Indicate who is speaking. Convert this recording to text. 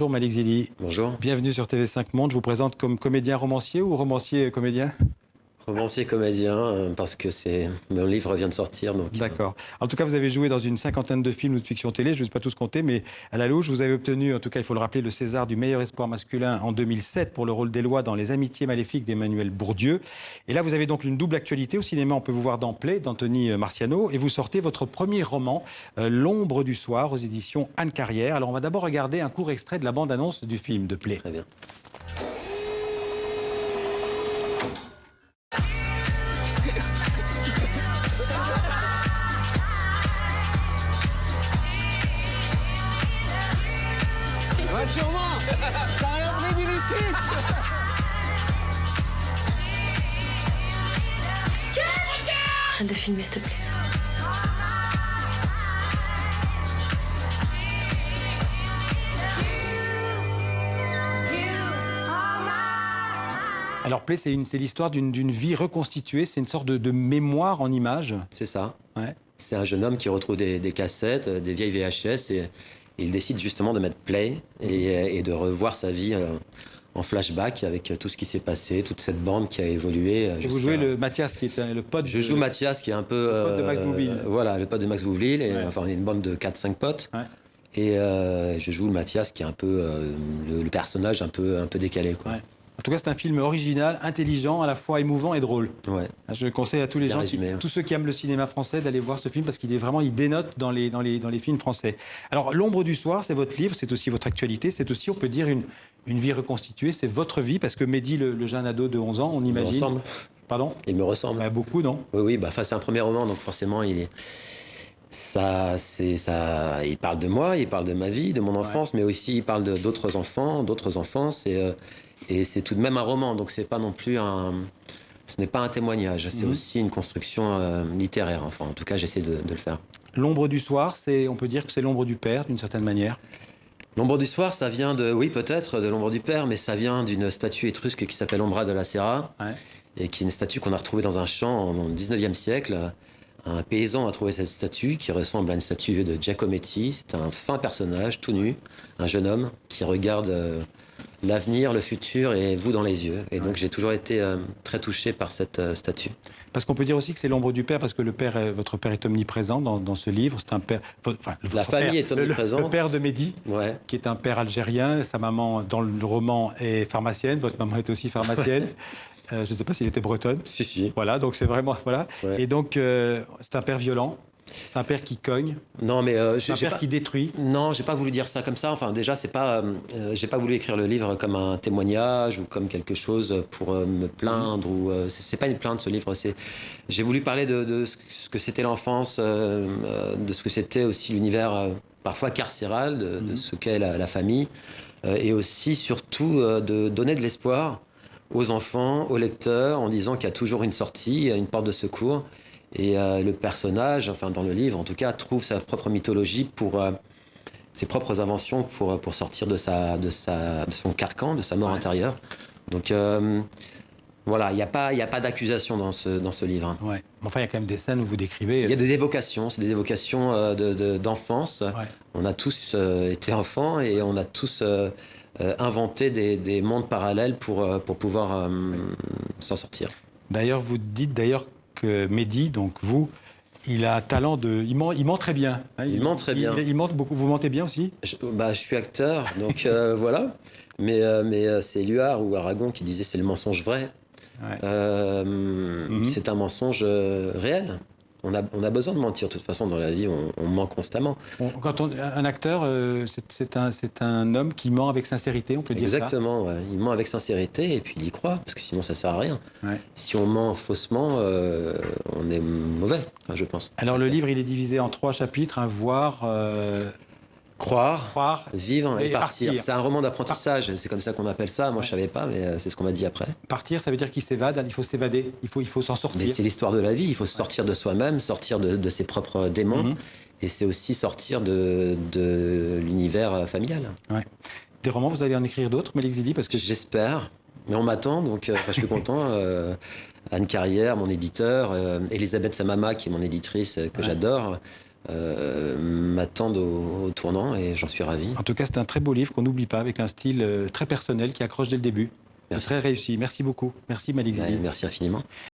Speaker 1: Bonjour Malik Zili.
Speaker 2: Bonjour.
Speaker 1: Bienvenue sur TV5 Monde. Je vous présente comme comédien romancier ou romancier comédien?
Speaker 2: Romancier comédien, parce que mon livre vient de sortir.
Speaker 1: D'accord. En tout cas, vous avez joué dans une cinquantaine de films ou de fiction télé. Je ne vais pas tous compter, mais à la louche, vous avez obtenu, en tout cas, il faut le rappeler, le César du meilleur espoir masculin en 2007 pour le rôle d'Éloi dans Les Amitiés maléfiques d'Emmanuel Bourdieu. Et là, vous avez donc une double actualité. Au cinéma, on peut vous voir dans Play d'Anthony Marciano. Et vous sortez votre premier roman, L'ombre du soir, aux éditions Anne Carrière. Alors, on va d'abord regarder un court extrait de la bande-annonce du film de Play.
Speaker 2: Très bien.
Speaker 3: Rassure-moi, t'as rien pris du lycée.
Speaker 4: Arrête de filmer, s'il te plaît.
Speaker 1: Alors, Play, c'est l'histoire d'une vie reconstituée. C'est une sorte de mémoire en images.
Speaker 2: C'est ça.
Speaker 1: Ouais.
Speaker 2: C'est un jeune homme qui retrouve des cassettes, des vieilles VHS, et il décide justement de mettre play et de revoir sa vie en flashback avec tout ce qui s'est passé, toute cette bande qui a évolué.
Speaker 1: Et vous jouez le Mathias, qui est le pote
Speaker 2: Je joue Mathias, qui est un peu...
Speaker 1: le pote de Max Boublil.
Speaker 2: Voilà, le pote de Max Boublil.
Speaker 1: Ouais.
Speaker 2: Enfin, on est une bande de 4-5 potes.
Speaker 1: Ouais.
Speaker 2: Et je joue Mathias, qui est un peu le personnage un peu décalé, quoi.
Speaker 1: Ouais. En tout cas, c'est un film original, intelligent, à la fois émouvant et drôle.
Speaker 2: Ouais.
Speaker 1: Je conseille à tous les
Speaker 2: bien
Speaker 1: gens,
Speaker 2: résumé, hein.
Speaker 1: tous ceux qui aiment le cinéma français, d'aller voir ce film parce qu'il est vraiment, il dénote dans les films français. Alors, L'ombre du soir, c'est votre livre, c'est aussi votre actualité, c'est aussi, on peut dire, une vie reconstituée, c'est votre vie, parce que Mehdi, le jeune ado de 11 ans, on
Speaker 2: Il me
Speaker 1: imagine...
Speaker 2: ressemble.
Speaker 1: Pardon?
Speaker 2: Il me ressemble.
Speaker 1: Bah, beaucoup, non?
Speaker 2: Oui, oui, bah, enfin, c'est un premier roman, donc forcément, il parle de moi, il parle de ma vie, de mon enfance, mais aussi il parle d'autres enfants, d'autres enfances, et c'est tout de même un roman, donc c'est pas non plus ce n'est pas un témoignage, c'est aussi une construction littéraire, enfin, en tout cas, j'essaie de le faire.
Speaker 1: L'ombre du soir, on peut dire que c'est l'ombre du père, d'une certaine manière.
Speaker 2: L'ombre du soir, ça vient oui, peut-être, de l'ombre du père, mais ça vient d'une statue étrusque qui s'appelle Ombra de la Serra,
Speaker 1: Ouais.
Speaker 2: et qui est une statue qu'on a retrouvée dans un champ au 19e siècle. Un paysan a trouvé cette statue qui ressemble à une statue de Giacometti. C'est un fin personnage, tout nu, un jeune homme qui regarde l'avenir, le futur et vous dans les yeux. Et donc j'ai toujours été très touché par cette statue.
Speaker 1: Parce qu'on peut dire aussi que c'est l'ombre du père, parce que votre père est omniprésent dans ce livre. C'est un père... Enfin,
Speaker 2: La famille est omniprésente.
Speaker 1: Le père de Mehdi,
Speaker 2: Ouais.
Speaker 1: qui est un père algérien. Sa maman, dans le roman, est pharmacienne. Votre maman est aussi pharmacienne. Je ne sais pas s'il était bretonne.
Speaker 2: Si, si.
Speaker 1: Voilà, donc c'est vraiment... Voilà.
Speaker 2: Ouais.
Speaker 1: Et donc, c'est un père violent. C'est un père qui cogne.
Speaker 2: Non, mais
Speaker 1: C'est un père qui détruit.
Speaker 2: Non, j'ai pas voulu dire ça comme ça. Enfin, déjà, c'est pas. J'ai pas voulu écrire le livre comme un témoignage ou comme quelque chose pour me plaindre ou. C'est pas une plainte, ce livre. J'ai voulu parler de ce que c'était l'enfance, de ce que c'était aussi l'univers parfois carcéral, de ce qu'est la famille, et aussi surtout de donner de l'espoir aux enfants, aux lecteurs, en disant qu'il y a toujours une sortie, une porte de secours. Et le personnage, enfin dans le livre en tout cas, trouve sa propre mythologie pour ses propres inventions pour sortir de son carcan, de sa mort intérieure. Donc voilà, il n'y a pas d'accusation dans ce livre, hein.
Speaker 1: Ouais. Mais enfin, il y a quand même des scènes où vous décrivez...
Speaker 2: Il y a des évocations, c'est des évocations d'enfance.
Speaker 1: Ouais.
Speaker 2: On a tous été enfants et on a tous inventé des mondes parallèles pour pouvoir s'en sortir.
Speaker 1: D'ailleurs, vous dites que Mehdi, donc vous, il a un talent de... Il ment très bien. Hein.
Speaker 2: Il ment très bien.
Speaker 1: Il ment beaucoup. Vous mentez bien aussi?
Speaker 2: Je suis acteur, donc voilà. Mais c'est Éluard ou Aragon qui disait c'est le mensonge vrai.
Speaker 1: Ouais.
Speaker 2: C'est un mensonge réel. On a besoin de mentir. De toute façon, dans la vie, on ment constamment.
Speaker 1: Un acteur, c'est un homme qui ment avec sincérité, on peut dire ça.
Speaker 2: Exactement, ouais. Il ment avec sincérité et puis il y croit, parce que sinon ça sert à rien.
Speaker 1: Ouais.
Speaker 2: Si on ment faussement, on est mauvais, enfin, je pense.
Speaker 1: Alors le livre, il est divisé en 3 chapitres, un voir,
Speaker 2: Croire, vivre et partir.
Speaker 1: partir.
Speaker 2: C'est un roman d'apprentissage, c'est comme ça qu'on appelle ça. Moi,
Speaker 1: Ouais.
Speaker 2: je savais pas, mais c'est ce qu'on m'a dit après.
Speaker 1: Partir, ça veut dire qu'il s'évade, il faut s'évader, il faut s'en
Speaker 2: Mais
Speaker 1: sortir.
Speaker 2: c'est l'histoire de la vie, il faut sortir de soi-même, sortir de ses propres démons, et c'est aussi sortir de l'univers familial.
Speaker 1: Ouais. Des romans, vous allez en écrire d'autres, Malik Zili, parce que...
Speaker 2: J'espère, mais on m'attend, donc je suis content. Anne Carrière, mon éditeur, Elisabeth Samama, qui est mon éditrice, que j'adore, m'attendent au tournant et j'en suis ravi.
Speaker 1: En tout cas, c'est un très beau livre qu'on n'oublie pas, avec un style très personnel qui accroche dès le début. C'est très réussi. Merci beaucoup. Merci Malik Zidi.
Speaker 2: Merci infiniment.